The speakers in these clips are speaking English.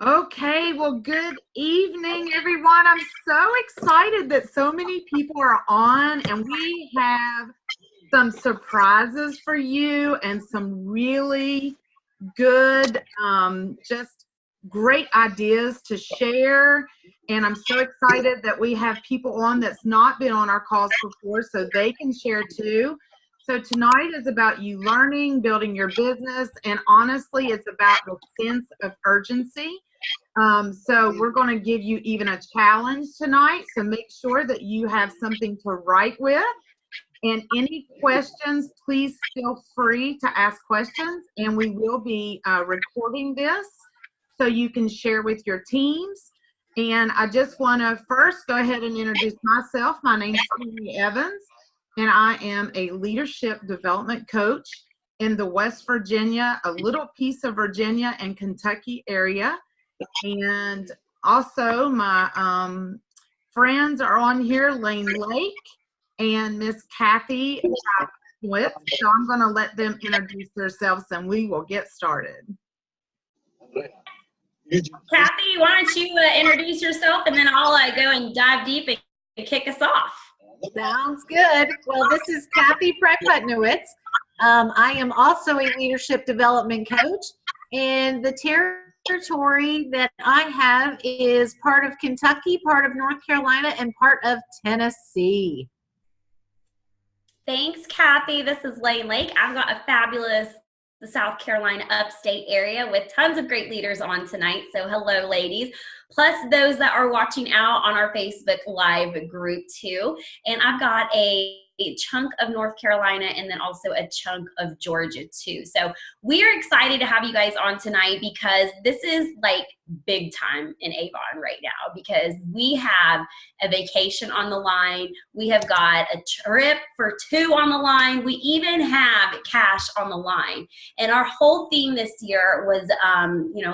Okay, well, good evening, everyone. I'm so excited that so many people are on, and we have some surprises for you and some really good, just great ideas to share. And I'm so excited that we have people on that's not been on our calls before so they can share too. So tonight is about you learning, building your business, and honestly, it's about the sense of urgency. So we're going to give you even a challenge tonight. So make sure that you have something to write with. And any questions, please feel free to ask questions. And we will be recording this so you can share with your teams. And I just want to first go ahead and introduce myself. My name is Cindy Evans, and I am a leadership development coach in the West Virginia, a little piece of Virginia and Kentucky area. And also my friends are on here, Lane Lake and Miss Kathy Witt. So I'm going to let them introduce themselves and we will get started. Kathy, why don't you introduce yourself and then I'll go and dive deep and kick us off. Sounds good. Well, this is Kathy Preckbutnowitz. I am also a leadership development coach, and the territory that I have is part of Kentucky, part of North Carolina, and part of Tennessee. Thanks, Kathy. This is Lane Lake. I've got a fabulous South Carolina upstate area with tons of great leaders on tonight. So hello, ladies. Plus those that are watching out on our Facebook Live group too. And I've got a chunk of North Carolina and then also a chunk of Georgia too. So we are excited to have you guys on tonight because this is like big time in Avon right now because we have a vacation on the line. We have got a trip for 2 on the line. We even have cash on the line. And our whole theme this year was,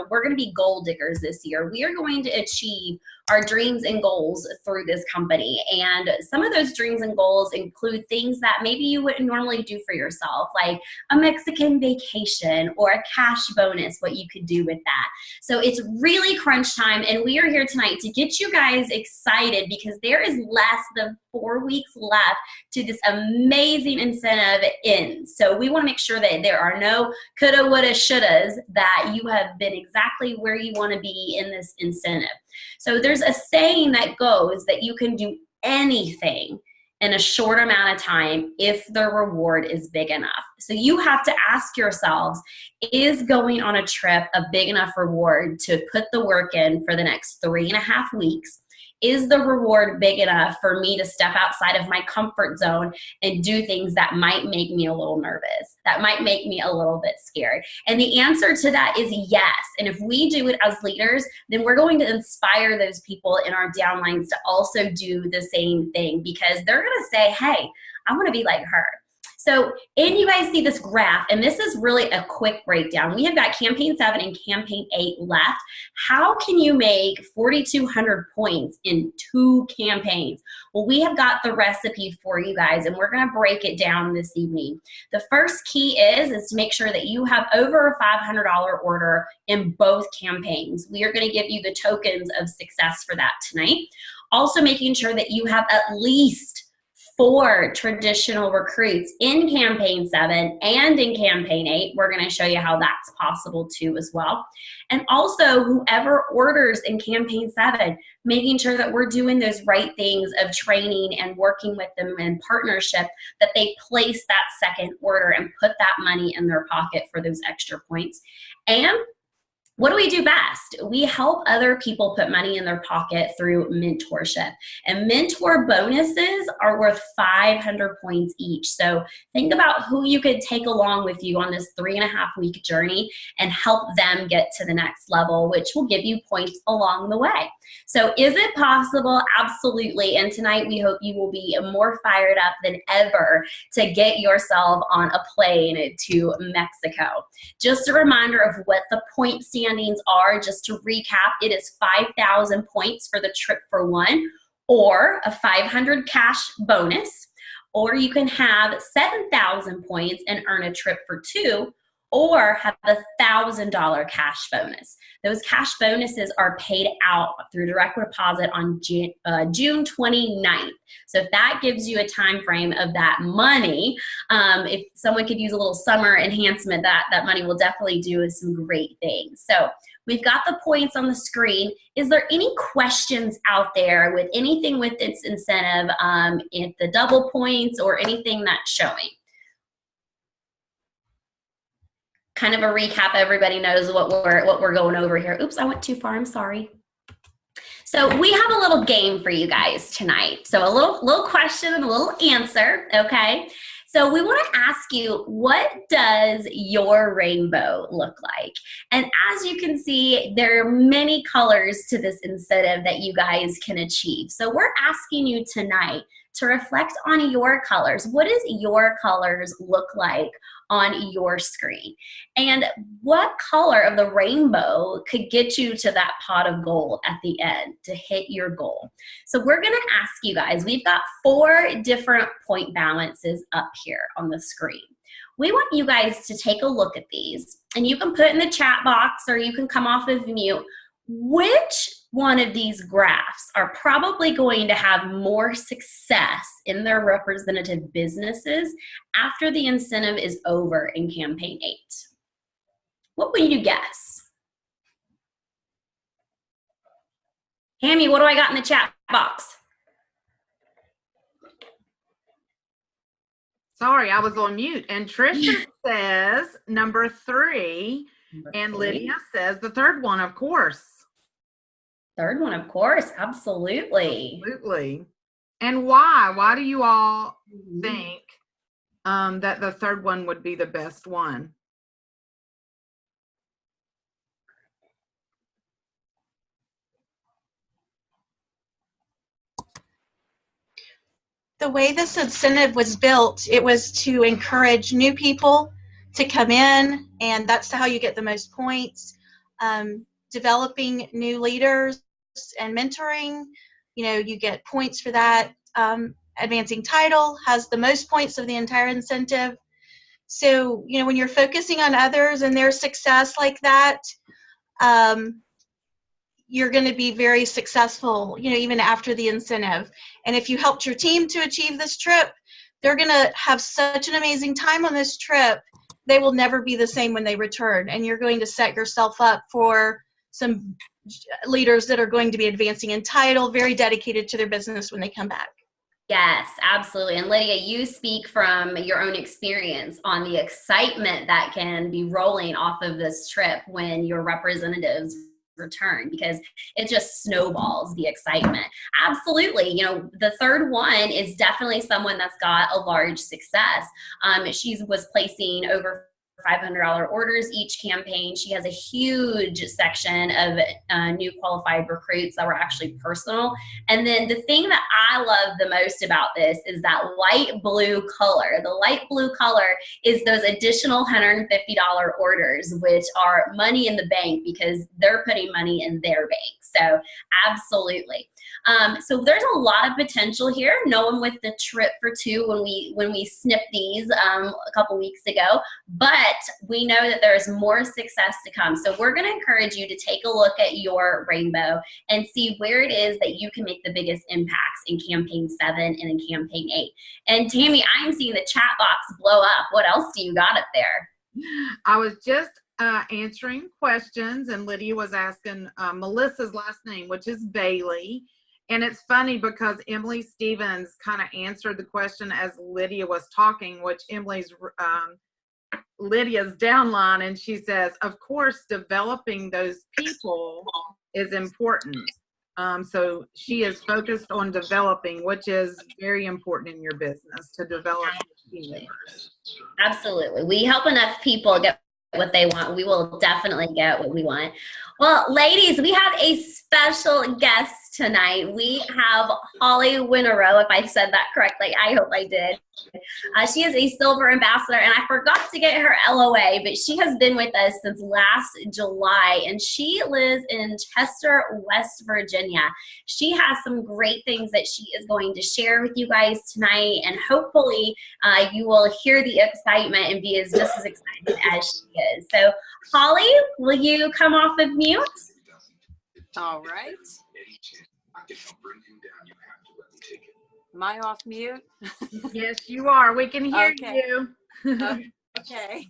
we're going to be goal diggers this year. We are going to achieve our dreams and goals through this company. And some of those dreams and goals include things that maybe you wouldn't normally do for yourself, like a Mexican vacation or a cash bonus, what you could do with that. So it's really crunch time, and we are here tonight to get you guys excited because there is less than 4 weeks left to this amazing incentive end. So we want to make sure that there are no coulda, woulda, shouldas, that you have been exactly where you want to be in this incentive. So there's a saying that goes that you can do anything in a short amount of time if the reward is big enough. So you have to ask yourselves, is going on a trip a big enough reward to put the work in for the next 3.5 weeks? Is the reward big enough for me to step outside of my comfort zone and do things that might make me a little nervous, that might make me a little bit scared? And the answer to that is yes. And if we do it as leaders, then we're going to inspire those people in our downlines to also do the same thing because they're going to say, hey, I want to be like her. So, and you guys see this graph, and this is really a quick breakdown. We have got campaign 7 and campaign 8 left. How can you make 4,200 points in 2 campaigns? Well, we have got the recipe for you guys, and we're going to break it down this evening. The first key is to make sure that you have over a $500 order in both campaigns. We are going to give you the tokens of success for that tonight. Also making sure that you have at least 4 traditional recruits in campaign 7 and in campaign 8. We're going to show you how that's possible too as well. And also whoever orders in campaign 7, making sure that we're doing those right things of training and working with them in partnership, that they place that second order and put that money in their pocket for those extra points. And what do we do best? We help other people put money in their pocket through mentorship. And mentor bonuses are worth 500 points each. So think about who you could take along with you on this 3.5-week journey and help them get to the next level, which will give you points along the way. So is it possible? Absolutely. And tonight we hope you will be more fired up than ever to get yourself on a plane to Mexico. Just a reminder of what the point standings are. Just to recap, it is 5,000 points for the trip for 1, or a 500 cash bonus, or you can have 7,000 points and earn a trip for 2, or have a $1,000 cash bonus. Those cash bonuses are paid out through direct deposit on June 29th. So if that gives you a time frame of that money, if someone could use a little summer enhancement, that money will definitely do some great things. So we've got the points on the screen. Is there any questions out there with anything with this incentive, if the double points or anything that's showing? Kind of a recap, everybody knows what we're going over here. Oops, I went too far, I'm sorry. So we have a little game for you guys tonight. So a little question and a little answer, okay? So we want to ask you, what does your rainbow look like? And as you can see, there are many colors to this incentive that you guys can achieve. So we're asking you tonight to reflect on your colors. What does your colors look like on your screen? And what color of the rainbow could get you to that pot of gold at the end to hit your goal? So we're gonna ask you guys, we've got 4 different point balances up here on the screen. We want you guys to take a look at these, and you can put in the chat box or you can come off of mute. Which one of these graphs are probably going to have more success in their representative businesses after the incentive is over in Campaign 8? What would you guess? Hammy, what do I got in the chat box? Sorry, I was on mute. And Trisha says number 3, and Lydia says the third one, of course. Third one, of course, absolutely. Absolutely. And why? Why do you all think that the third one would be the best one? The way this incentive was built, it was to encourage new people to come in, and that's how you get the most points. Developing new leaders and mentoring, you get points for that. Advancing title has the most points of the entire incentive. So, when you're focusing on others and their success like that, you're going to be very successful, even after the incentive. And if you helped your team to achieve this trip, they're going to have such an amazing time on this trip. They will never be the same when they return. And you're going to set yourself up for some leaders that are going to be advancing in title, very dedicated to their business when they come back. Yes, absolutely. And Lydia, you speak from your own experience on the excitement that can be rolling off of this trip when your representatives return, because it just snowballs the excitement. Absolutely. The third one is definitely someone that's got a large success. She was placing over $500 orders each campaign. She has a huge section of new qualified recruits that were actually personal. And then the thing that I love the most about this is that light blue color. The light blue color is those additional $150 orders, which are money in the bank because they're putting money in their bank. So absolutely. So there's a lot of potential here. No one with the trip for 2 when we snipped these a couple weeks ago, but we know that there's more success to come. So we're going to encourage you to take a look at your rainbow and see where it is that you can make the biggest impacts in Campaign 7 and in Campaign 8. And Tammy, I'm seeing the chat box blow up. What else do you got up there? I was just answering questions, and Lydia was asking Melissa's last name, which is Bailey. And it's funny because Emily Stevens kind of answered the question as Lydia was talking, which Lydia's downline, and she says, of course, developing those people is important. So she is focused on developing, which is very important in your business, to develop team members. Absolutely. We help enough people get what they want. We will definitely get what we want. Well, ladies, we have a special guest tonight. We have Holly Winterow, if I said that correctly. I hope I did. She is a silver ambassador, and I forgot to get her LOA, but she has been with us since last July, and she lives in Chester, West Virginia. She has some great things that she is going to share with you guys tonight, and hopefully you will hear the excitement and be just as excited as she is. So, Holly, will you come off of mute? All right. Am I off mute? Yes, you are. We can hear Okay. you. Okay.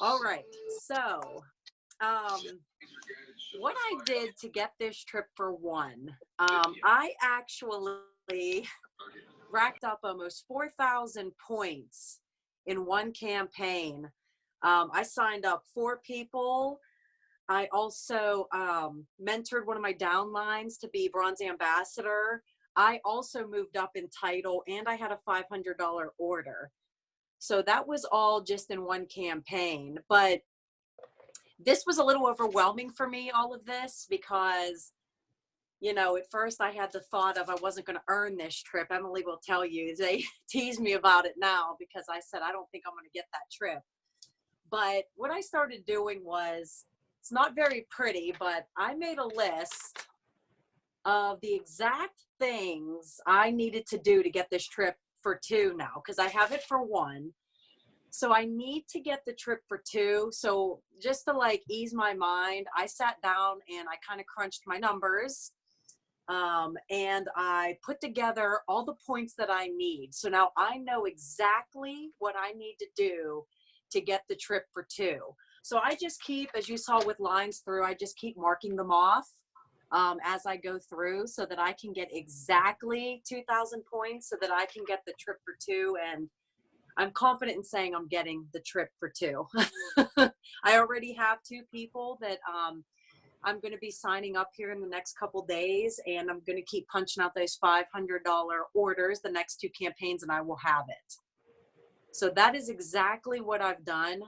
All right. So, what I did to get this trip for one, I actually racked up almost 4,000 points in one campaign. I signed up 4 people. I also mentored one of my downlines to be bronze ambassador. I also moved up in title, and I had a $500 order. So that was all just in one campaign. But this was a little overwhelming for me, all of this, because, you know, at first I had the thought of I wasn't going to earn this trip. Emily will tell you, they tease me about it now because I said, I don't think I'm going to get that trip. But what I started doing was, it's not very pretty, but I made a list of the exact things I needed to do to get this trip for 2 now, because I have it for 1. So I need to get the trip for 2. So just to like ease my mind, I sat down and I kind of crunched my numbers. And I put together all the points that I need. So now I know exactly what I need to do to get the trip for 2. So I just keep, as you saw with lines through, I just keep marking them off as I go through so that I can get exactly 2,000 points so that I can get the trip for 2. And I'm confident in saying I'm getting the trip for 2. I already have 2 people that I'm going to be signing up here in the next couple days, and I'm going to keep punching out those $500 orders the next 2 campaigns, and I will have it. So that is exactly what I've done.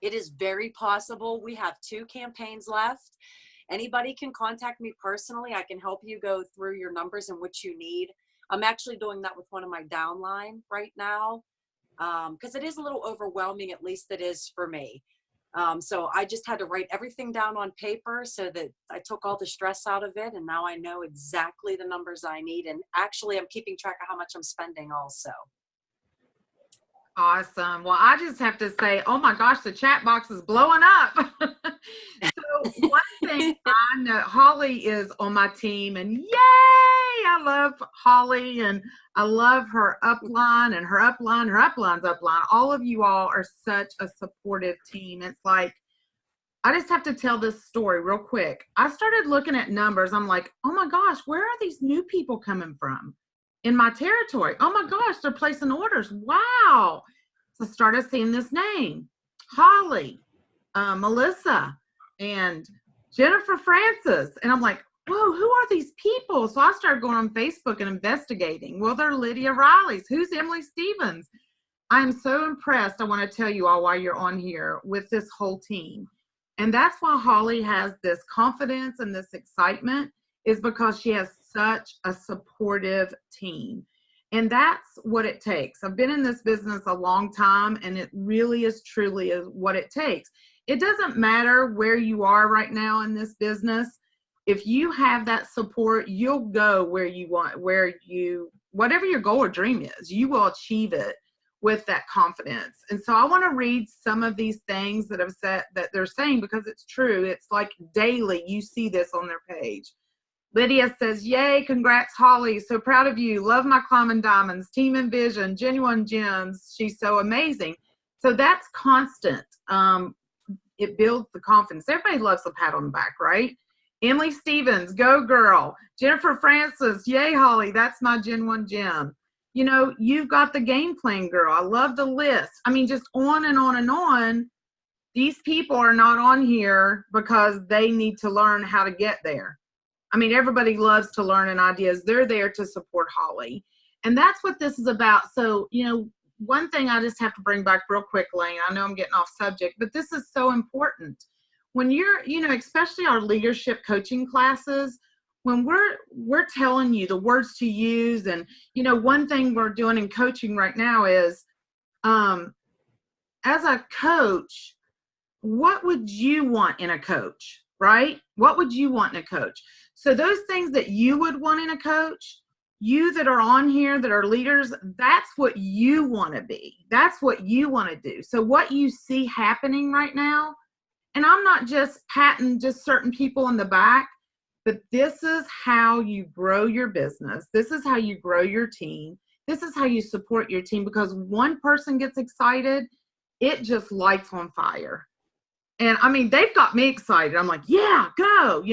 It is very possible. We have 2 campaigns left. Anybody can contact me personally. I can help you go through your numbers and what you need. I'm actually doing that with one of my downline right now because it is a little overwhelming, at least it is for me. So I just had to write everything down on paper so that I took all the stress out of it. And now I know exactly the numbers I need. And actually, I'm keeping track of how much I'm spending also. Awesome. Well, I just have to say, oh my gosh, the chat box is blowing up. So one thing I know, Holly is on my team, and yay, I love Holly, and I love her upline and her upline's upline. All of you all are such a supportive team. It's like, I just have to tell this story real quick. I started looking at numbers. I'm like, oh my gosh, where are these new people coming from in my territory? Oh my gosh, they're placing orders. Wow. So I started seeing this name, Holly, Melissa, and Jennifer Francis. And I'm like, whoa, who are these people? So I started going on Facebook and investigating. Well, they're Lydia Riley's. Who's Emily Stevens? I am so impressed, I want to tell you all while you're on here, with this whole team. And that's why Holly has this confidence and this excitement, is because she has such a supportive team. And that's what it takes. I've been in this business a long time, and it really is truly is what it takes. It doesn't matter where you are right now in this business. If you have that support, you'll go where you want, whatever your goal or dream is, you will achieve it with that confidence. And so I want to read some of these things that I've said that they're saying, because it's true. It's like daily you see this on their page. Lydia says, yay, congrats, Holly. So proud of you. Love my climbing diamonds. Team Envision, Genuine Gems. She's so amazing. So that's constant. It builds the confidence. Everybody loves a pat on the back, right? Emily Stevens, go girl. Jennifer Francis, yay, Holly. That's my Genuine Gem. You know, you've got the game plan, girl. I love the list. I mean, just on and on and on. These people are not on here because they need to learn how to get there. I mean, everybody loves to learn and ideas. They're there to support Holly. And that's what this is about. So, you know, one thing I just have to bring back real quick, Lane, I know I'm getting off subject, but this is so important. when you're, especially our leadership coaching classes, when we're telling you the words to use, and, one thing we're doing in coaching right now is, as a coach, what would you want in a coach, right? What would you want in a coach? So those things that you would want in a coach, you that are on here that are leaders, that's what you want to be. That's what you want to do. So what you see happening right now, and I'm not just patting just certain people on the back, but this is how you grow your business. This is how you grow your team. This is how you support your team, because one person gets excited, it just lights on fire. And I mean, they've got me excited. I'm like, yeah, go,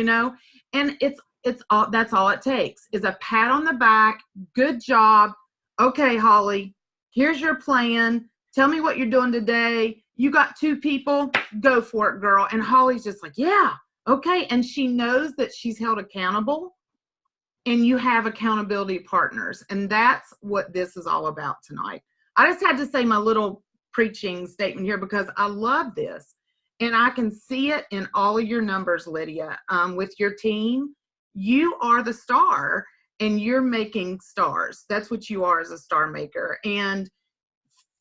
and it's all, that's all it takes is a pat on the back. Good job. Okay, Holly, here's your plan. Tell me what you're doing today. You got 2 people, go for it, girl. And Holly's just like, yeah, okay. And she knows that she's held accountable, and you have accountability partners. And that's what this is all about tonight. I just had to say my little preaching statement here because I love this. And I can see it in all of your numbers, Lydia, with your team. You are the star, and you're making stars. That's what you are, as a star maker. And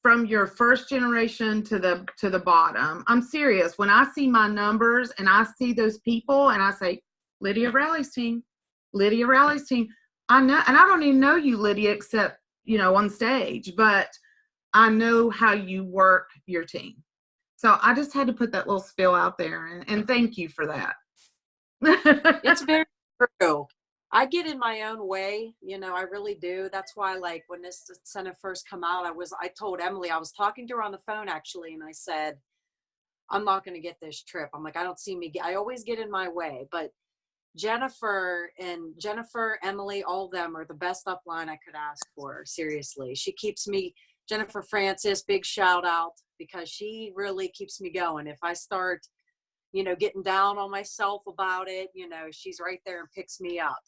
from your first generation to the bottom, I'm serious. When I see my numbers and I see those people and I say, Lydia Rowley's team, Lydia Rowley's team, I know, and I don't even know you, Lydia, except, on stage, but I know how you work your team. So I just had to put that little spill out there, and thank you for that. It's very true. I get in my own way, I really do. That's why, like, when this incentive first come out, I told Emily, I was talking to her on the phone actually, and I said, I'm not going to get this trip. I'm like, I always get in my way, but Jennifer, Emily, all of them are the best upline I could ask for. Seriously. She keeps me, Jennifer Francis, big shout out, because she really keeps me going. If I start, getting down on myself about it, she's right there and picks me up.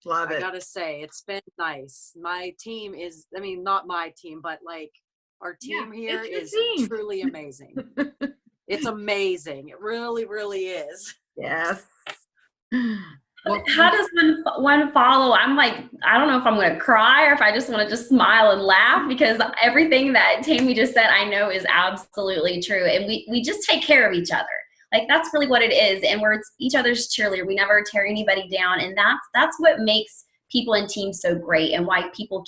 Love it. I gotta say, it's been nice. My team is, not my team, but like our team here is truly amazing. It's amazing. It really, really is. Yes. Well, how does one follow? I'm like, I don't know if I'm going to cry or if I just want to just smile and laugh, because everything that Tammy just said, I know is absolutely true. And we just take care of each other. Like, that's really what it is. And we're each other's cheerleader. We never tear anybody down. And that's what makes people in teams so great, and why people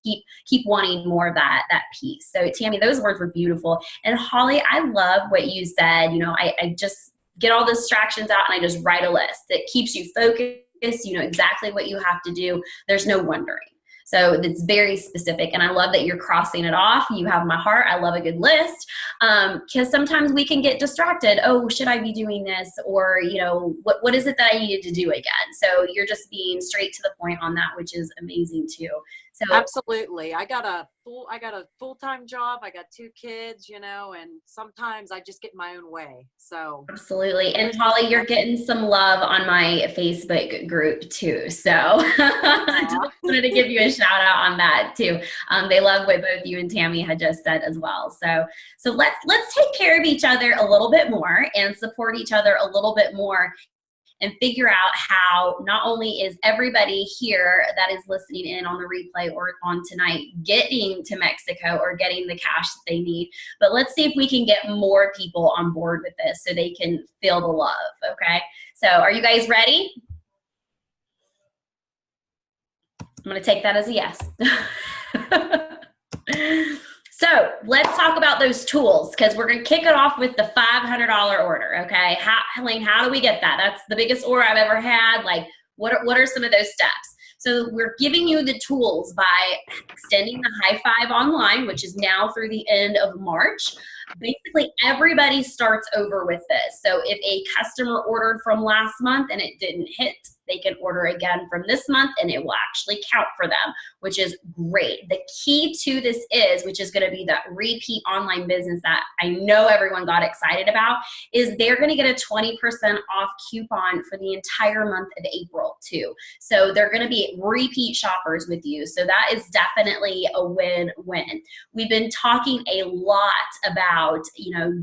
keep wanting more of that piece. So Tammy, those words were beautiful. And Holly, I love what you said. I just get all the distractions out and I just write a list. It keeps you focused. You know exactly what you have to do. There's no wondering. So it's very specific, and I love that you're crossing it off. You have my heart. I love a good list, because sometimes we can get distracted. Oh, should I be doing this? Or, what is it that I needed to do again? So you're just being straight to the point on that, which is amazing too. So absolutely. I got a full-time job. I got 2 kids, and sometimes I just get in my own way. So absolutely. And Holly, you're getting some love on my Facebook group too. So I just wanted to give you a shout out on that too. They love what both you and Tammy had just said as well. So let's take care of each other a little bit more and support each other a little bit more, and figure out how not only is everybody here that is listening in on the replay or on tonight getting to Mexico or getting the cash that they need, but let's see if we can get more people on board with this so they can feel the love, okay? So are you guys ready? I'm gonna take that as a yes. So let's talk about those tools, because we're going to kick it off with the $500 order, okay? Helene, how do we get that? That's the biggest order I've ever had. Like, what are some of those steps? So we're giving you the tools by extending the High Five online, which is now through the end of March. Basically, everybody starts over with this. So if a customer ordered from last month and it didn't hit, they can order again from this month and it will actually count for them, which is great. The key to this is, which is going to be that repeat online business that I know everyone got excited about, is they're going to get a 20% off coupon for the entire month of April too. So they're going to be repeat shoppers with you. So that is definitely a win-win. We've been talking a lot about about,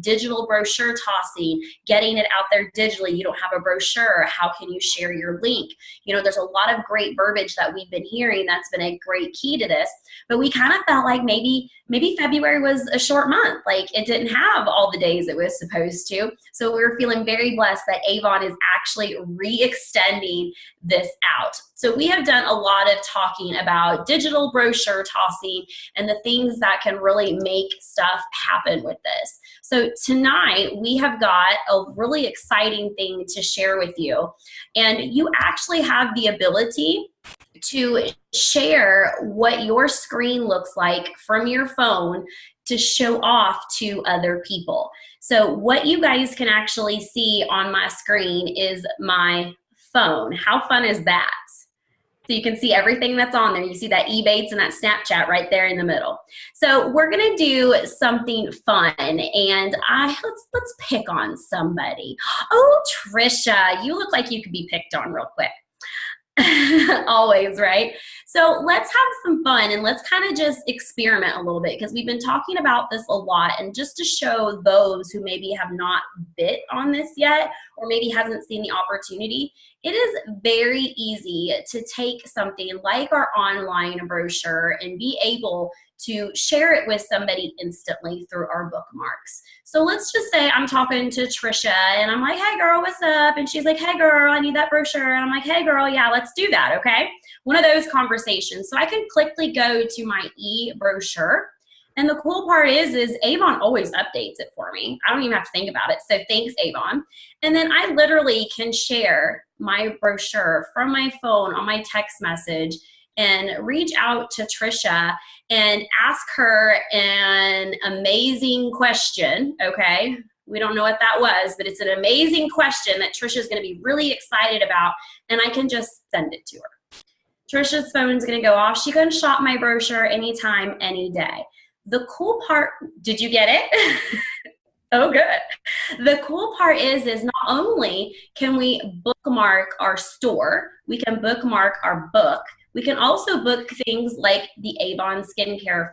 digital brochure tossing, getting it out there digitally. You don't have a brochure. How can you share your link? There's a lot of great verbiage that we've been hearing that's been a great key to this. But we kind of felt like maybe February was a short month. Like it didn't have all the days it was supposed to. So we were feeling very blessed that Avon is actually re-extending this out. So we have done a lot of talking about digital brochure tossing and the things that can really make stuff happen with this. So tonight we have got a really exciting thing to share with you. And you actually have the ability to share what your screen looks like from your phone to show off to other people. So what you guys can actually see on my screen is my phone. How fun is that? So you can see everything that's on there. You see that Ebates and that Snapchat right there in the middle. So we're gonna do something fun, and let's pick on somebody. Oh, Trisha, you look like you could be picked on real quick. Always, right? So let's have some fun and let's kind of just experiment a little bit, because we've been talking about this a lot, and just to show those who maybe have not bit on this yet or maybe hasn't seen the opportunity, it is very easy to take something like our online brochure and be able to share it with somebody instantly through our bookmarks. So let's just say I'm talking to Trisha and I'm like, hey girl, what's up? And she's like, hey girl, I need that brochure. And I'm like, hey girl, yeah, let's do that, okay? One of those conversations. So I can quickly go to my e-brochure. And the cool part is Avon always updates it for me. I don't even have to think about it. So thanks, Avon. And then I literally can share my brochure from my phone on my text message and reach out to Trisha and ask her an amazing question, okay? We don't know what that was, but it's an amazing question that Trisha's gonna be really excited about, and I can just send it to her. Trisha's phone's gonna go off. She can shop my brochure anytime, any day. The cool part, did you get it? Oh, good. The cool part is not only can we bookmark our store, we can bookmark our book, we can also book things like the Avon Skincare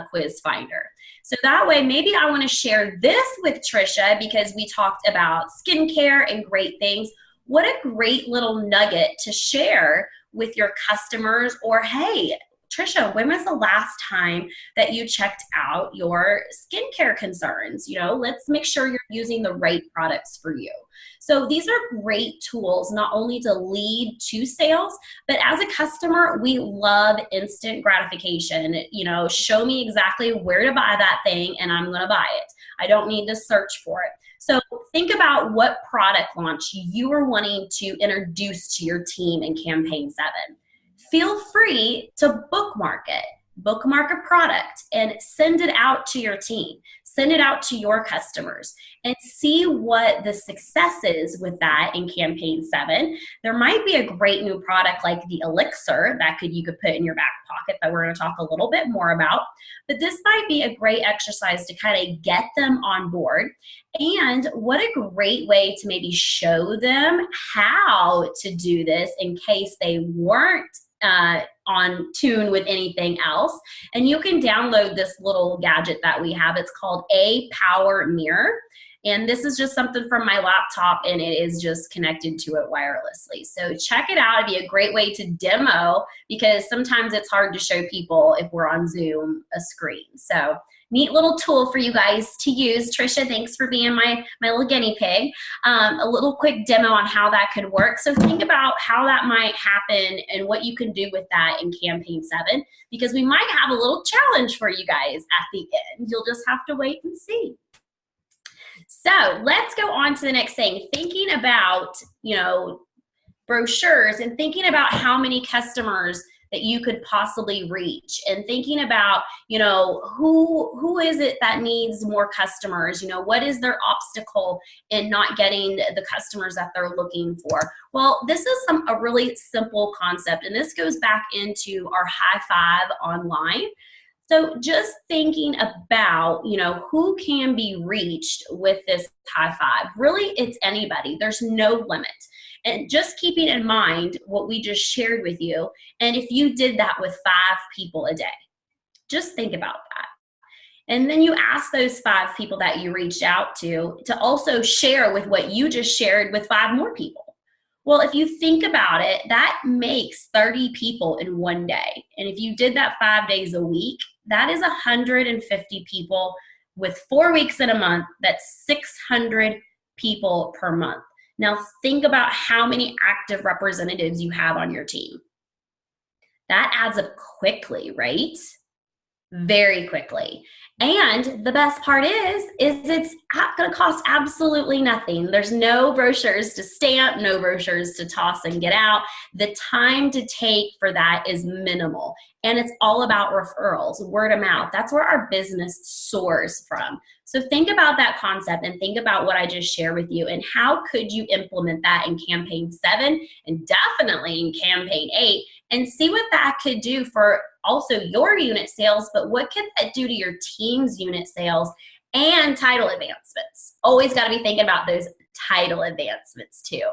Quiz Finder. So that way, maybe I want to share this with Trisha because we talked about skincare and great things. What a great little nugget to share with your customers. Or, hey, Trisha, when was the last time that you checked out your skincare concerns? Let's make sure you're using the right products for you. So these are great tools, not only to lead to sales, but as a customer, we love instant gratification. Show me exactly where to buy that thing and I'm going to buy it. I don't need to search for it. So think about what product launch you are wanting to introduce to your team in Campaign 7. Feel free to bookmark it. Bookmark a product and send it out to your team. Send it out to your customers and see what the success is with that in Campaign 7. There might be a great new product like the Elixir that you could put in your back pocket that we're going to talk a little bit more about. But this might be a great exercise to kind of get them on board. And what a great way to maybe show them how to do this in case they weren't on tune with anything else. And you can download this little gadget that we have. It's called A Power Mirror. And this is just something from my laptop, and it is just connected to it wirelessly. So check it out. It'd be a great way to demo, because sometimes it's hard to show people if we're on Zoom a screen. So neat little tool for you guys to use. Trisha, thanks for being my little guinea pig. A little quick demo on how that could work. So think about how that might happen and what you can do with that in Campaign 7, because we might have a little challenge for you guys at the end. You'll just have to wait and see. So let's go on to the next thing. Thinking about, brochures and thinking about how many customers that you could possibly reach, and thinking about, who is it that needs more customers? What is their obstacle in not getting the customers that they're looking for? Well, this is a really simple concept, and this goes back into our High Five online. So just thinking about, who can be reached with this High Five. Really, it's anybody. There's no limit. And just keeping in mind what we just shared with you, and if you did that with 5 people a day, just think about that. And then you ask those 5 people that you reached out to also share with what you just shared with 5 more people. Well, if you think about it, that makes 30 people in one day. And if you did that 5 days a week, that is 150 people with 4 weeks in a month. That's 600 people per month. Now think about how many active representatives you have on your team. That adds up quickly, right? Very quickly. And the best part is it's going to cost absolutely nothing. There's no brochures to stamp, no brochures to toss and get out. The time to take for that is minimal. And it's all about referrals, word of mouth. That's where our business soars from. So think about that concept and think about what I just shared with you and how could you implement that in campaign 7 and definitely in campaign 8 and see what that could do for also your unit sales, but what could that do to your team's unit sales and title advancements? Always got to be thinking about those title advancements too.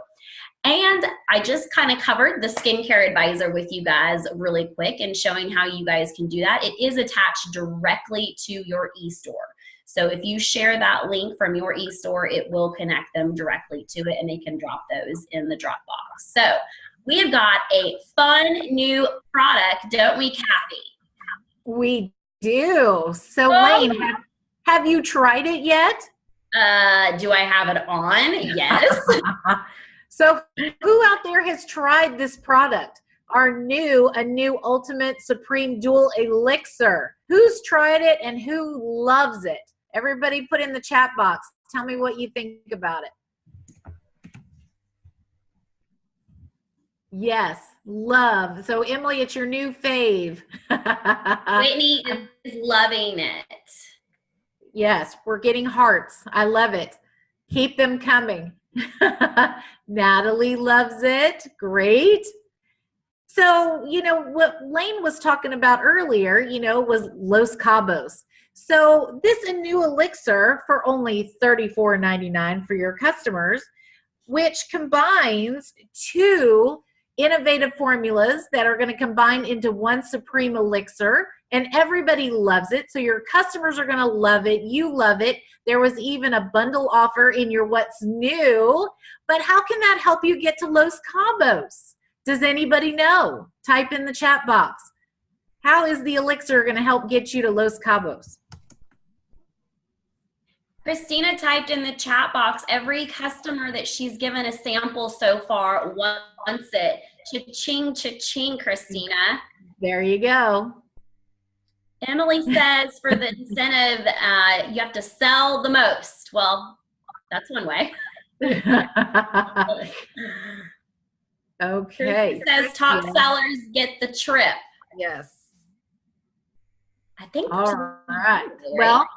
And I just kind of covered the skincare advisor with you guys really quick and showing how you guys can do that. It is attached directly to your e-store. So if you share that link from your e-store, it will connect them directly to it and they can drop those in the Dropbox. So we have got a fun new product, don't we, Kathy? We do. So Oh. Lane, have you tried it yet? Do I have it on? Yes. So who out there has tried this product? A new Ultimate Supreme Dual Elixir. Who's tried it and who loves it? Everybody put in the chat box. Tell me what you think about it. Yes, love. So Emily, it's your new fave. Whitney is loving it. Yes, we're getting hearts. I love it. Keep them coming. Natalie loves it. Great. So, what Lane was talking about earlier, was Los Cabos. So this a new elixir for only $34.99 for your customers, which combines 2 innovative formulas that are going to combine into one supreme elixir, and everybody loves it. So your customers are going to love it. You love it. There was even a bundle offer in your What's New. But how can that help you get to Los Cabos? Does anybody know? Type in the chat box. How is the elixir going to help get you to Los Cabos? Christina typed in the chat box, every customer that she's given a sample so far wants it. Cha-ching, cha-ching, Christina. There you go. Emily says for the incentive, you have to sell the most. Well, that's one way. Okay. It says top sellers get the trip. Yes. I think. All right. Well,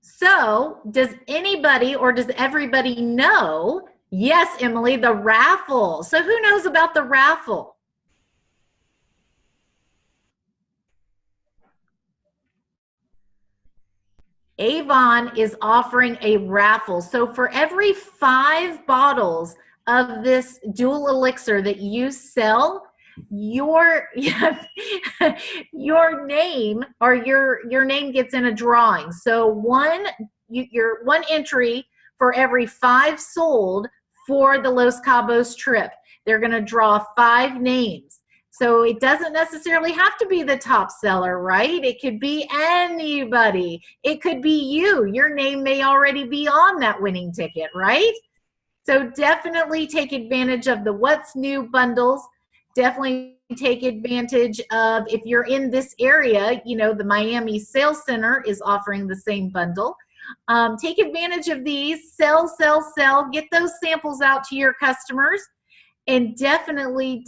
so does anybody or does everybody know? Yes, Emily, the raffle. So who knows about the raffle? Avon is offering a raffle. So for every 5 bottles of this dual elixir that you sell, your name or your name gets in a drawing. So one entry for every 5 sold for the Los Cabos trip. They're going to draw 5 names. So it doesn't necessarily have to be the top seller, right? It could be anybody. It could be you. Your name may already be on that winning ticket, right? So definitely take advantage of the What's New bundles. Definitely take advantage of, if you're in this area, the Miami Sales Center is offering the same bundle. Take advantage of these. Sell, sell, sell. Get those samples out to your customers. And definitely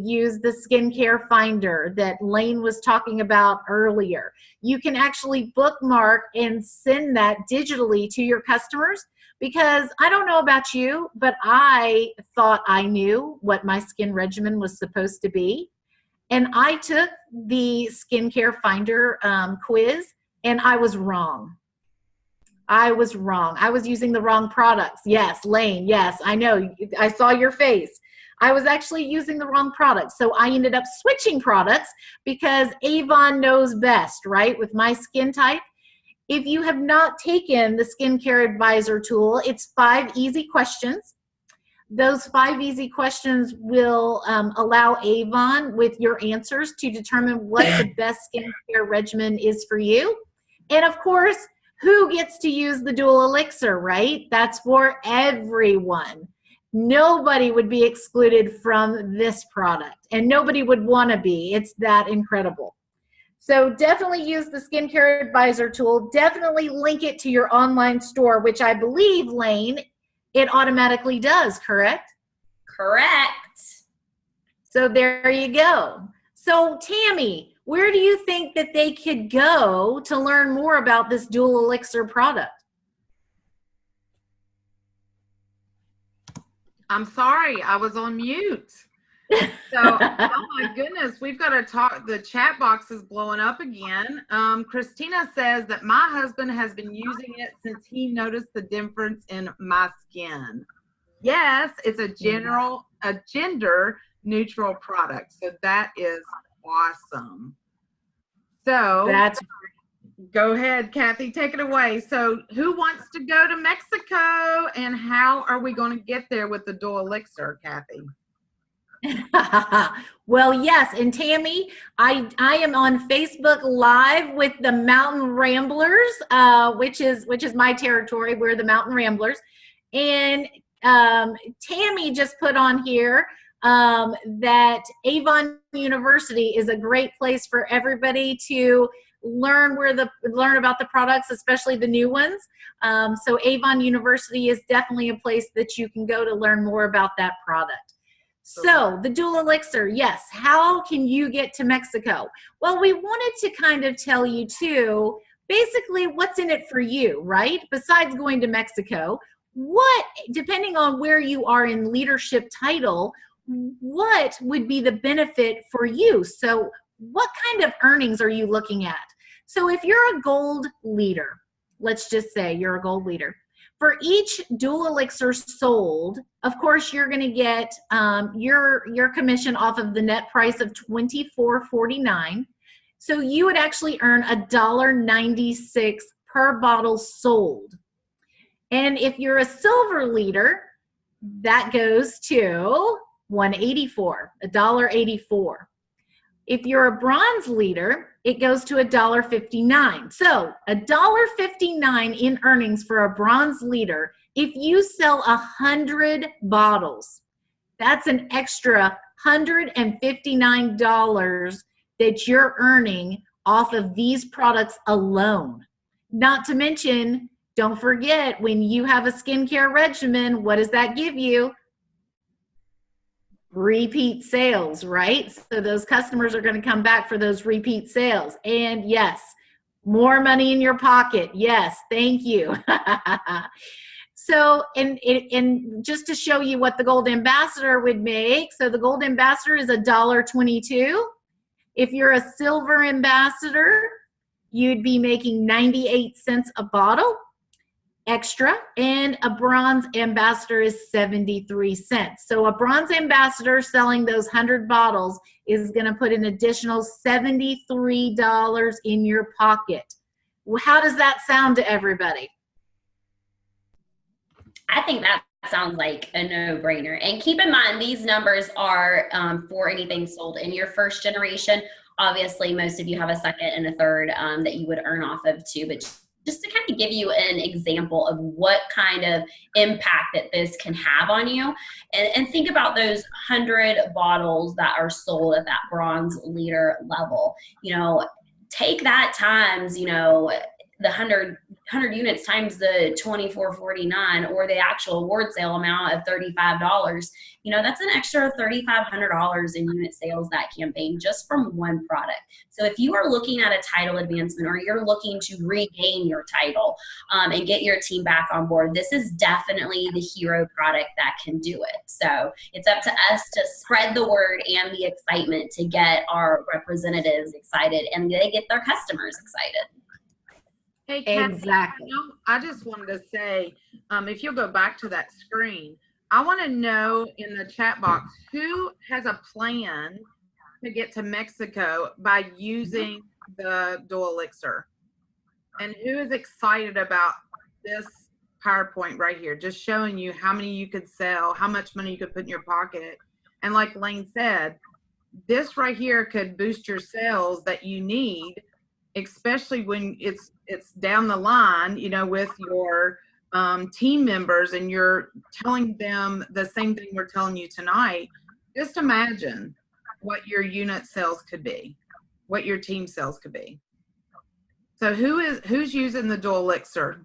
use the skincare finder that Lane was talking about earlier. You can actually bookmark and send that digitally to your customers, because I don't know about you, but I thought I knew what my skin regimen was supposed to be. And I took the skincare finder quiz, and I was wrong. I was wrong. I was using the wrong products. Yes, Lane, yes, I know. I saw your face. I was actually using the wrong products. So I ended up switching products because Avon knows best, right, with my skin type. If you have not taken the Skincare Advisor tool, it's 5 easy questions. Those 5 easy questions will allow Avon, with your answers, to determine what the best skincare regimen is for you. And of course, who gets to use the Dual Elixir, right? That's for everyone. Nobody would be excluded from this product, and nobody would want to be. It's that incredible. So definitely use the Skincare Advisor tool. Definitely link it to your online store, which I believe, Lane, it automatically does, correct? Correct. So there you go. So Tammy, where do you think that they could go to learn more about this Dual Elixir product? I'm sorry, I was on mute. So, oh my goodness, we've got to talk. The chat box is blowing up again. Christina says that my husband has been using it since he noticed the difference in my skin. Yes, it's a gender neutral product. So that is awesome. So That's go ahead, Kathy, take it away. So who wants to go to Mexico, and how are we going to get there with the Dual Elixir, Kathy? Well, yes, and Tammy, I am on Facebook Live with the Mountain Ramblers, which is my territory. We're the Mountain Ramblers, and Tammy just put on here that Avon University is a great place for everybody to learn about the products, especially the new ones. So Avon University is definitely a place that you can go to learn more about that product. So the Dual Elixir, yes. How can you get to Mexico? Well, we wanted to kind of tell you too, basically what's in it for you, right? Besides going to Mexico, what, depending on where you are in leadership title, what would be the benefit for you? So what kind of earnings are you looking at? So if you're a gold leader, let's just say you're a gold leader, for each Dual Elixir sold, of course, you're going to get your commission off of the net price of $24.49. So you would actually earn $1.96 per bottle sold. And if you're a silver leader, that goes to $1.84. If you're a bronze leader, it goes to $1.59. So $1.59 in earnings for a bronze leader. If you sell 100 bottles, that's an extra $159 that you're earning off of these products alone. Not to mention, don't forget, when you have a skincare regimen, what does that give you? Repeat sales, right? So those customers are going to come back for those repeat sales. And yes, more money in your pocket. Yes, thank you. So, and just to show you what the Gold Ambassador would make, so the Gold Ambassador is $1.22. If you're a Silver Ambassador, you'd be making 98 cents a bottle extra, and a Bronze Ambassador is 73 cents. So a Bronze Ambassador selling those 100 bottles is going to put an additional $73 in your pocket. How does that sound to everybody? I think that sounds like a no-brainer. And keep in mind, these numbers are for anything sold in your first generation. Obviously, most of you have a second and a third that you would earn off of too, but just to kind of give you an example of what kind of impact that this can have on you. And think about those 100 bottles that are sold at that bronze leader level. You know, take that times, you know, the 100 units times the $24.49 or the actual award sale amount of $35, you know, that's an extra $3,500 in unit sales that campaign just from one product. So if you are looking at a title advancement or you're looking to regain your title and get your team back on board, this is definitely the hero product that can do it. So it's up to us to spread the word and the excitement to get our representatives excited and they get their customers excited. Hey, Kathy, Exactly. I just wanted to say, if you'll go back to that screen, I want to know in the chat box who has a plan to get to Mexico by using the Dual Elixir. And who is excited about this PowerPoint right here? Just showing you how many you could sell, how much money you could put in your pocket. And like Lane said, this right here could boost your sales that you need, especially when it's down the line, you know, with your team members, and you're telling them the same thing we're telling you tonight. Just imagine what your unit sales could be, what your team sales could be. So who's using the Dual Elixir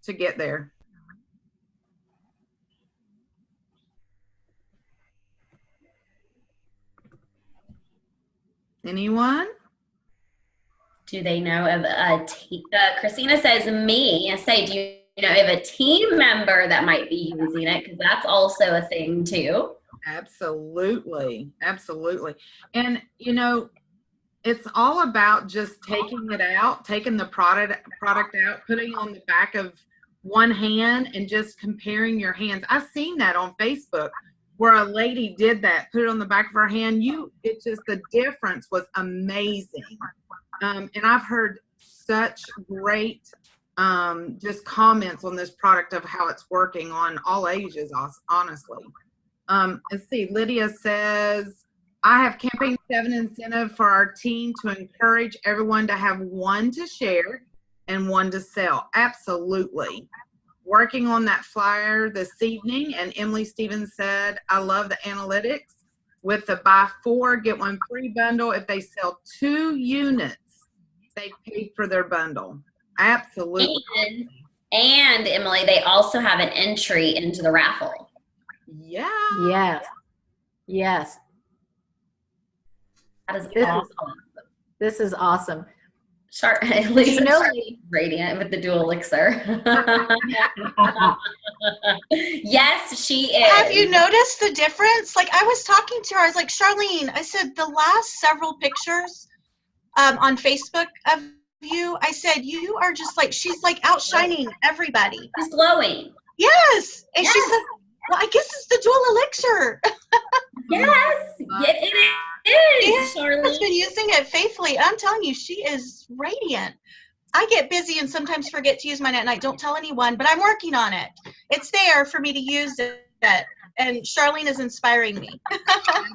to get there? Anyone? Do they know of a team? Christina says me. I say, do you know of a team member that might be using it? Because that's also a thing too. Absolutely. Absolutely. And, you know, it's all about just taking it out, taking the product out, putting on the back of one hand and just comparing your hands. I've seen that on Facebook where a lady did that, put it on the back of her hand. It just, the difference was amazing. And I've heard such great just comments on this product of how it's working on all ages, honestly. Let's see, Lydia says, I have Campaign 7 incentive for our team to encourage everyone to have one to share and one to sell. Absolutely. Working on that flyer this evening, and Emily Stevens said, I love the analytics with the buy 4, get 1 free bundle. If they sell 2 units, they paid for their bundle. Absolutely. And Emily, they also have an entry into the raffle. Yeah. Yes. Yes. That is awesome. This is awesome. Lisa, You know, radiant with the Dual Elixir. Yes, she is. Have you noticed the difference? Like, I was talking to her, I was like, Charlene, I said, the last several pictures on Facebook of you, I said, you are just like, she's like outshining everybody. She's glowing. Yes. And Yes. she said, well, I guess it's the Dual Elixir. Yes, it is, Charlene. She's been using it faithfully. I'm telling you, she is radiant. I get busy and sometimes forget to use mine at night. Don't tell anyone, but I'm working on it. It's there for me to use it. And Charlene is inspiring me.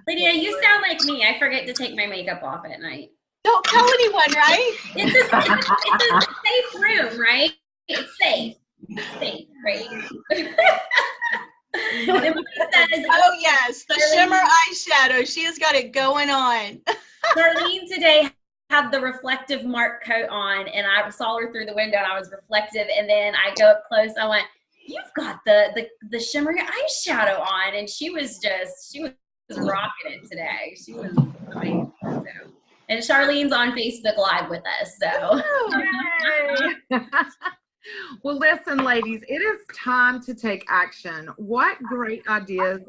Lydia, you sound like me. I forget to take my makeup off at night. Don't tell anyone, right? It's a safe room, right? It's safe. It's safe, right? Emily says, Oh, yes. The shimmer eyeshadow. She has got it going on. Darlene today had the reflective Mark coat on, and I saw her through the window, and I was reflective, and then I go up close, I went, you've got the shimmery eyeshadow on, and she was rocking it today. She was amazing. So. And Charlene's on Facebook Live with us, so. Well, listen, ladies, it is time to take action. What great ideas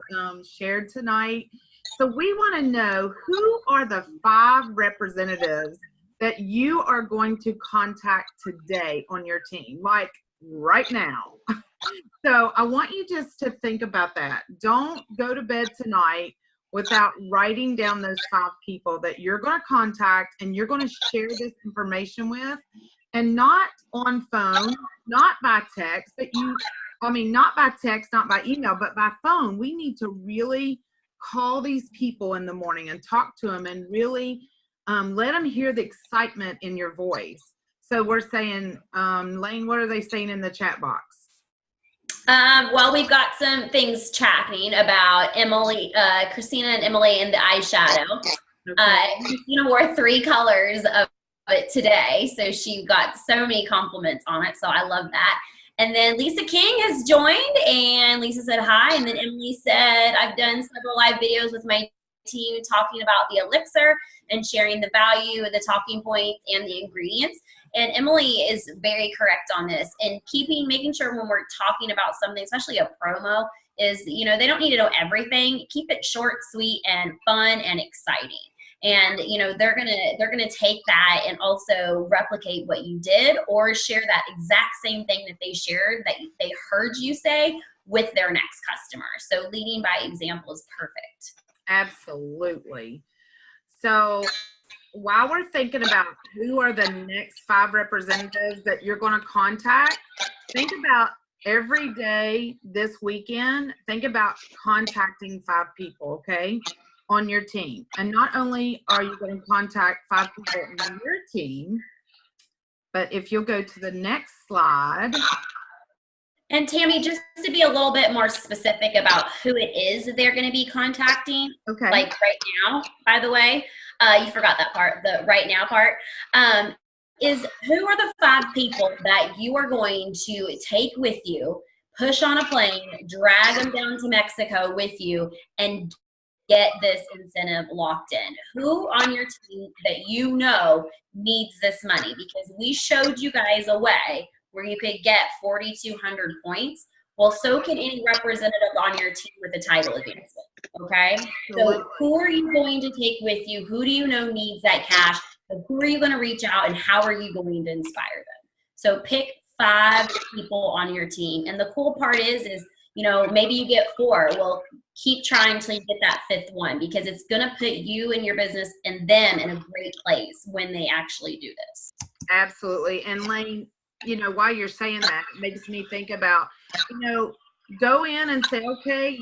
shared tonight. So we want to know, who are the 5 representatives that you are going to contact today on your team, like right now? So I want you just to think about that. Don't go to bed tonight without writing down those 5 people that you're going to contact and you're going to share this information with. And not on phone, not by text, but not by text, not by email, but by phone. We need to really call these people in the morning and talk to them and really let them hear the excitement in your voice. So we're saying, Lane, what are they saying in the chat box? Well, we've got some things chatting about Emily, Christina and Emily in the eyeshadow. Okay. Christina wore 3 colors of it today, so she got so many compliments on it, so I love that. And then Lisa King has joined, and Lisa said hi, and then Emily said, I've done several live videos with my team talking about the elixir and sharing the value, the talking points, and the ingredients. And Emily is very correct on this, and making sure when we're talking about something, especially a promo, is, they don't need to know everything. Keep it short, sweet, and fun and exciting. And they're gonna take that and also replicate what you did, or share that exact same thing that they shared, that they heard you say, with their next customer. So leading by example is perfect. Absolutely. So while we're thinking about who are the next 5 representatives that you're going to contact, think about every day this weekend, think about contacting 5 people, okay, on your team. And not only are you going to contact 5 people on your team, but if you'll go to the next slide. And Tammy, just to be a little bit more specific about who it is that they're going to be contacting, Okay. like right now, by the way, you forgot that part, the right now part, is who are the 5 people that you are going to take with you, push on a plane, drag them down to Mexico with you, and get this incentive locked in? Who on your team that you know needs this money? Because we showed you guys a way where you could get 4,200 points. Well, so can any representative on your team with a title against it, okay? So who are you going to take with you? Who do you know needs that cash? Who are you going to reach out, and how are you going to inspire them? So pick 5 people on your team. And the cool part is, you know, maybe you get 4. Well, keep trying until you get that 5th one, because it's going to put you and your business and them in a great place when they actually do this. Absolutely. And Lane, you know, while you're saying that, it makes me think about, you know, go in and say, okay,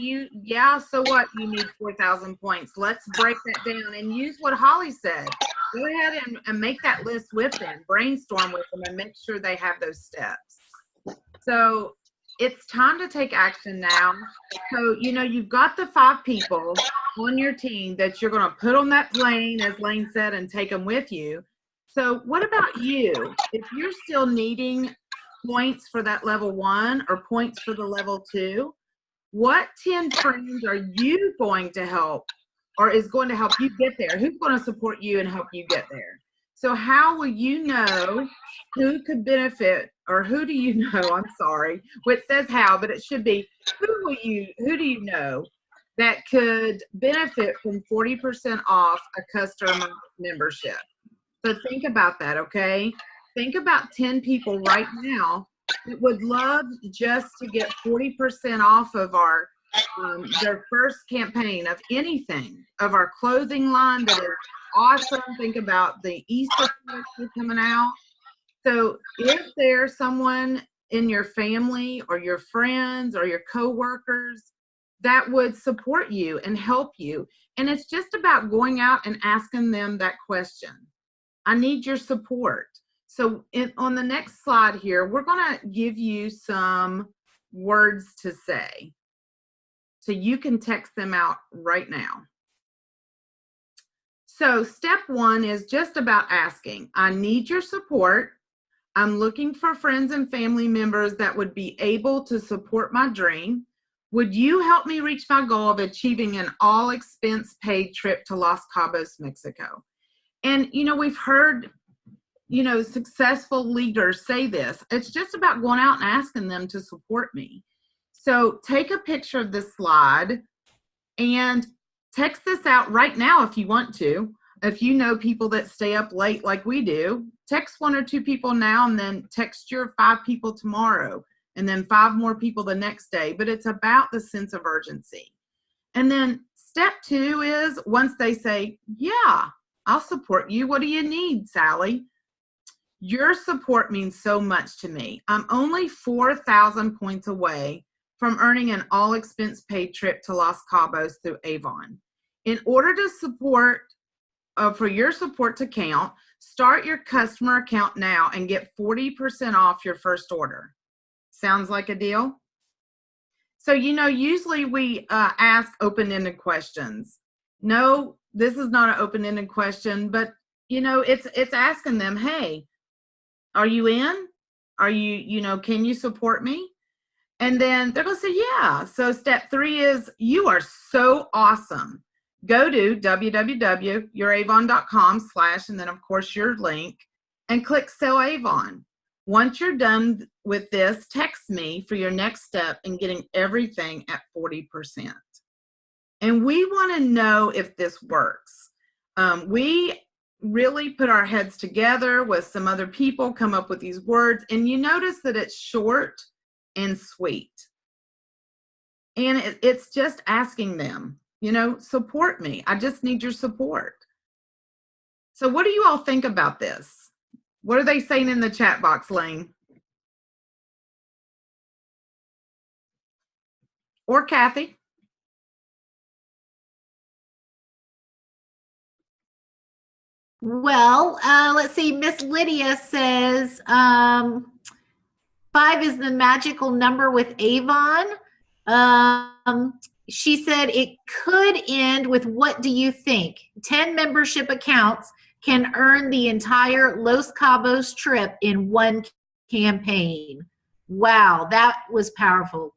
so what? You need 4,000 points. Let's break that down and use what Holly said. Go ahead and make that list with them, brainstorm with them, and make sure they have those steps. So it's time to take action now. So, you know, you've got the 5 people on your team that you're going to put on that plane, as Lane said, and take them with you. So what about you? If you're still needing points for that level 1 or points for the level 2, what 10 friends are you going to help, or is going to help you get there? Who's going to support you and help you get there? So how will you know who could benefit, or who do you know, I'm sorry, which says how, but it should be, who do you know that could benefit from 40% off a customer membership? So think about that, okay? Think about 10 people right now that would love just to get 40% off of our their first campaign of anything, of our clothing line that is awesome. Think about the Easter products coming out. So if there's someone in your family or your friends or your coworkers that would support you and help you, and it's just about going out and asking them that question. I need your support. So on the next slide here, we're going to give you some words to say. So you can text them out right now. So step 1 is just about asking, I need your support. I'm looking for friends and family members that would be able to support my dream. Would you help me reach my goal of achieving an all expense paid trip to Los Cabos, Mexico? And, you know, we've heard, you know, successful leaders say this. It's just about going out and asking them to support me. So take a picture of this slide and text this out right now if you want to. If you know people that stay up late like we do, text 1 or 2 people now, and then text your 5 people tomorrow, and then 5 more people the next day. But it's about the sense of urgency. And then step 2 is, once they say, yeah, I'll support you. What do you need, Sally? Your support means so much to me. I'm only 4,000 points away from earning an all expense paid trip to Los Cabos through Avon. In order to support, for your support to count, start your customer account now and get 40% off your first order. Sounds like a deal? So, you know, usually we ask open-ended questions. No, this is not an open-ended question, but, you know, it's asking them, hey, are you in? Are you know, can you support me? And then they're going to say, yeah. So step 3 is, you are so awesome. Go to www.youravon.com/ and then, of course, your link, and click Sell Avon. Once you're done with this, text me for your next step in getting everything at 40%. And we want to know if this works. We really put our heads together with some other people, come up with these words, and you notice that it's short and sweet. And it's just asking them, you know, support me. I just need your support. So what do you all think about this? What are they saying in the chat box, Lane? Or Kathy? Well, let's see. Miss Lydia says 5 is the magical number with Avon. She said it could end with, what do you think? 10 membership accounts can earn the entire Los Cabos trip in one campaign. Wow, that was powerful.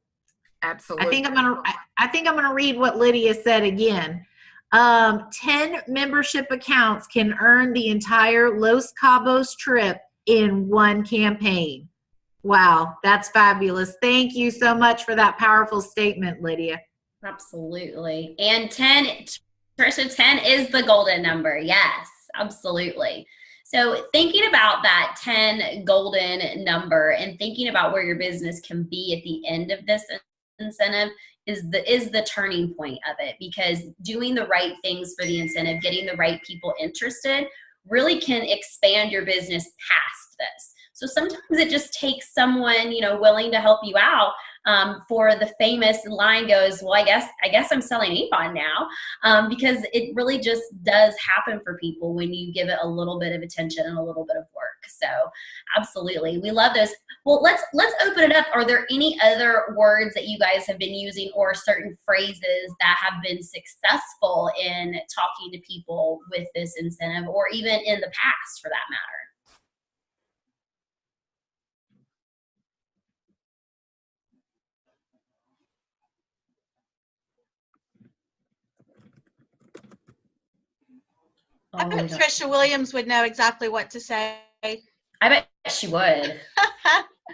Absolutely. I think I'm gonna read what Lydia said again. 10 membership accounts can earn the entire Los Cabos trip in one campaign. Wow, that's fabulous. Thank you so much for that powerful statement, Lydia. Absolutely. And 10, Trisha, 10 is the golden number. Yes, absolutely. So thinking about that 10 golden number and thinking about where your business can be at the end of this incentive is the turning point of it, because doing the right things for the incentive, getting the right people interested, really can expand your business past this. So sometimes it just takes someone, willing to help you out. For the famous line goes, well, I guess I'm selling Avon now, because it really just does happen for people when you give it a little bit of attention and a little bit of work. So absolutely, we love those. Well, let's open it up. Are there any other words that you guys have been using, or certain phrases that have been successful in talking to people with this incentive, or even in the past for that matter? I bet Trisha Williams would know exactly what to say. I bet she would.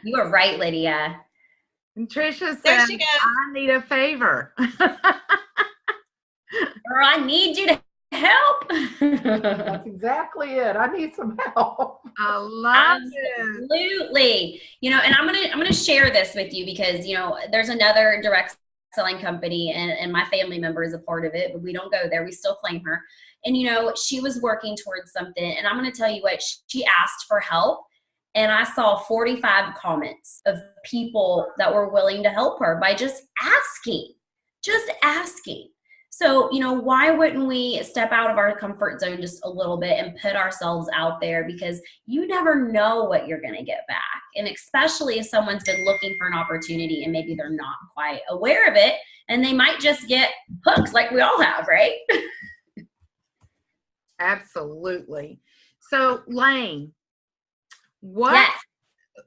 You are right, Lydia. And Trisha There says, she goes. I need a favor. Or I need you to help. That's exactly it. I need some help. I love it. Absolutely. And I'm gonna share this with you because there's another direct selling company, and my family member is a part of it, but we don't go there. We still claim her. And she was working towards something, and I'm gonna tell you what, she asked for help, and I saw 45 comments of people that were willing to help her by just asking. So, why wouldn't we step out of our comfort zone just a little bit and put ourselves out there? Because you never know what you're going to get back. And especially if someone's been looking for an opportunity and maybe they're not quite aware of it, and they might just get hooked like we all have, right? Absolutely. So, Lane, what? Yes.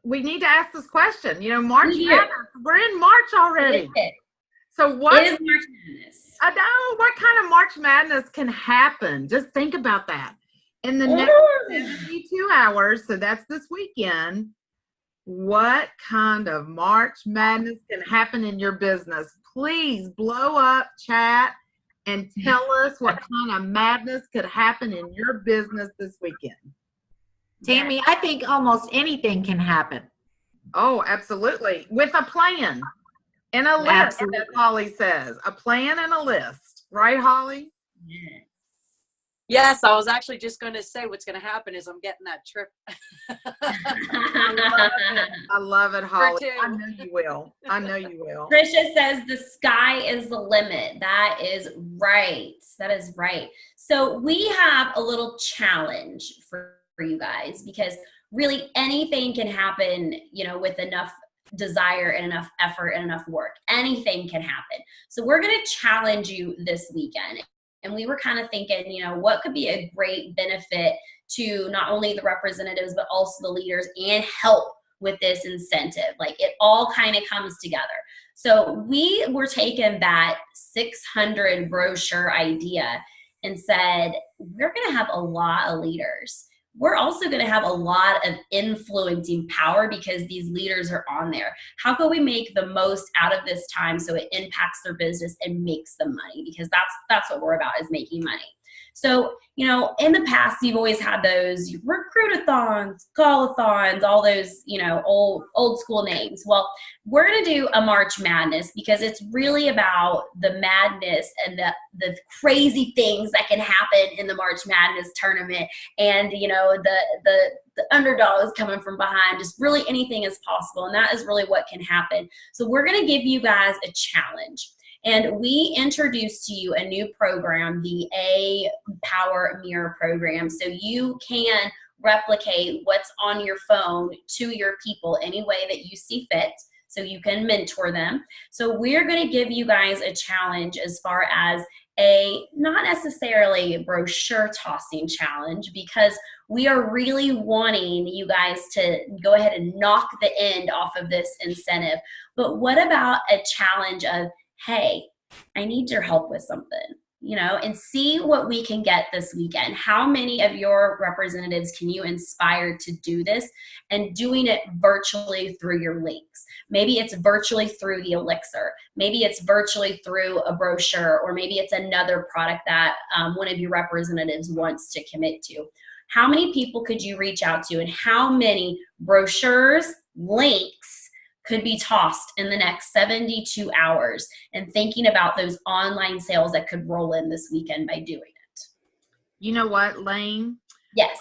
We need to ask this question. March Madness. We're in March already. So what? It is March Madness. I know. What kind of March Madness can happen? Just think about that. In the next 72 hours, so that's this weekend, what kind of March Madness can happen in your business? Please blow up chat and tell us what kind of madness could happen in your business this weekend. Tammy, I think almost anything can happen. Oh, absolutely. With a plan and a list, Absolutely. as Holly says. A plan and a list. Right, Holly? Yes, I was actually just going to say what's going to happen is I'm getting that trip. I love it, Holly. two. I know you will. I know you will. Trisha says the sky is the limit. That is right. That is right. So we have a little challenge for you guys, because really anything can happen, with enough desire and enough effort and enough work. Anything can happen. So we're going to challenge you this weekend. And we were kind of thinking, what could be a great benefit to not only the representatives, but also the leaders, and help with this incentive. Like, it all kind of comes together. So we were taking that 600 brochure idea and said, we're going to have a lot of leaders. We're also going to have a lot of influencing power because these leaders are on there. How can we make the most out of this time so it impacts their business and makes them money? Because that's what we're about, is making money. So, you know, in the past, you've always had those recruitathons, call-a-thons, all those, you know, old school names. Well, we're going to do a March Madness because it's really about the madness and the crazy things that can happen in the March Madness tournament. And, you know, the underdogs coming from behind, just really anything is possible. And that is really what can happen. So we're going to give you guys a challenge. And we introduced to you a new program, the A Power Mirror program. So you can replicate what's on your phone to your people any way that you see fit. So you can mentor them. So we're going to give you guys a challenge as far as not necessarily a brochure tossing challenge, because we are really wanting you guys to go ahead and knock the end off of this incentive. But what about a challenge of, hey, I need your help with something, you know, and see what we can get this weekend. How many of your representatives can you inspire to do this, and doing it virtually through your links? Maybe it's virtually through the Elixir. Maybe it's virtually through a brochure, or maybe it's another product that one of your representatives wants to commit to. How many people could you reach out to, and how many brochures, links could be tossed in the next 72 hours, and thinking about those online sales that could roll in this weekend by doing it? You know what, Lane? Yes.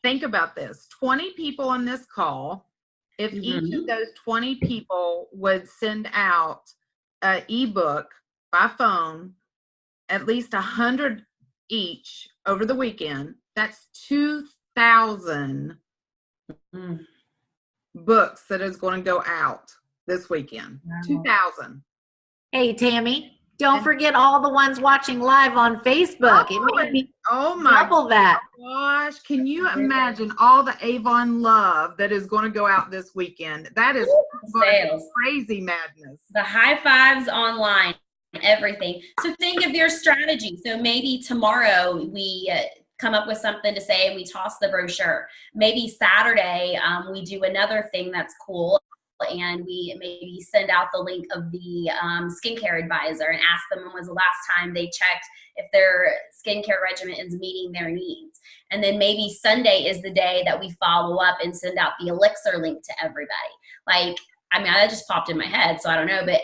Think about this. 20 people on this call, if each of those 20 people would send out an ebook by phone, at least 100 each over the weekend, that's 2,000 books that is going to go out this weekend. 2,000. Hey, Tammy, don't forget all the ones watching live on Facebook. It may be double that. Gosh, can you imagine all the Avon love that is going to go out this weekend? That is crazy madness. The high fives online, everything. So think of your strategy. So maybe tomorrow we come up with something to say and we toss the brochure. Maybe Saturday we do another thing that's cool, and we maybe send out the link of the skincare advisor and ask them when was the last time they checked if their skincare regimen is meeting their needs. And then maybe Sunday is the day that we follow up and send out the Elixir link to everybody. Like, I mean, that just popped in my head, so I don't know, but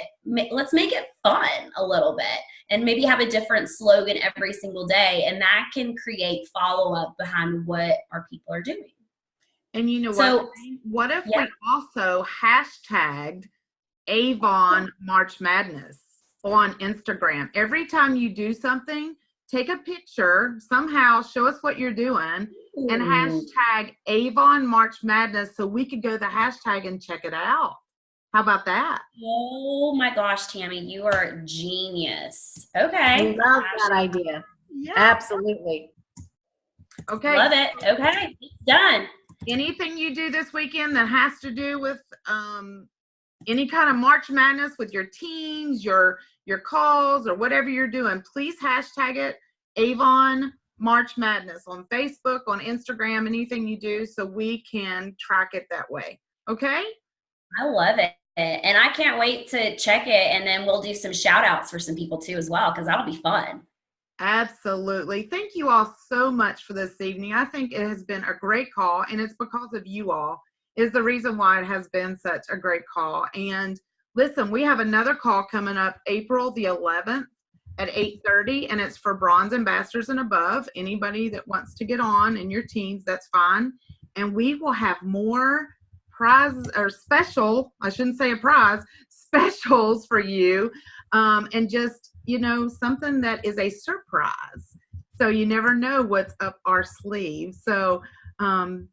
let's make it fun a little bit, and maybe have a different slogan every single day, and that can create follow-up behind what our people are doing. And you know what if we also hashtagged Avon March Madness on Instagram? Every time you do something, take a picture, somehow show us what you're doing, and hashtag Avon March Madness so we could go to the hashtag and check it out. How about that? Oh my gosh, Tammy, you are genius. Okay. I love that idea. Yeah. Absolutely. Okay. Love it. Okay. It's done. Anything you do this weekend that has to do with any kind of March Madness with your teams, your calls, or whatever you're doing, please hashtag it Avon March Madness on Facebook, on Instagram, anything you do, so we can track it that way. Okay? I love it. And I can't wait to check it, and then we'll do some shout outs for some people too as well, because that'll be fun. Absolutely. Thank you all so much for this evening. I think it has been a great call, and it's because of you all is the reason why it has been such a great call. And listen, we have another call coming up April the 11th at 8:30, and it's for bronze ambassadors and above. Anybody that wants to get on in your teams, that's fine. And we will have more prizes or special, I shouldn't say a prize, specials for you, and just, you know, something that is a surprise. So you never know what's up our sleeve. So I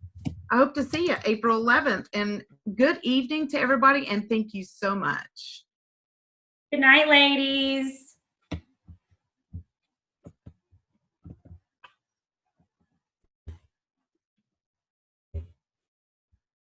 hope to see you April 11th, and good evening to everybody, and thank you so much. Good night, ladies.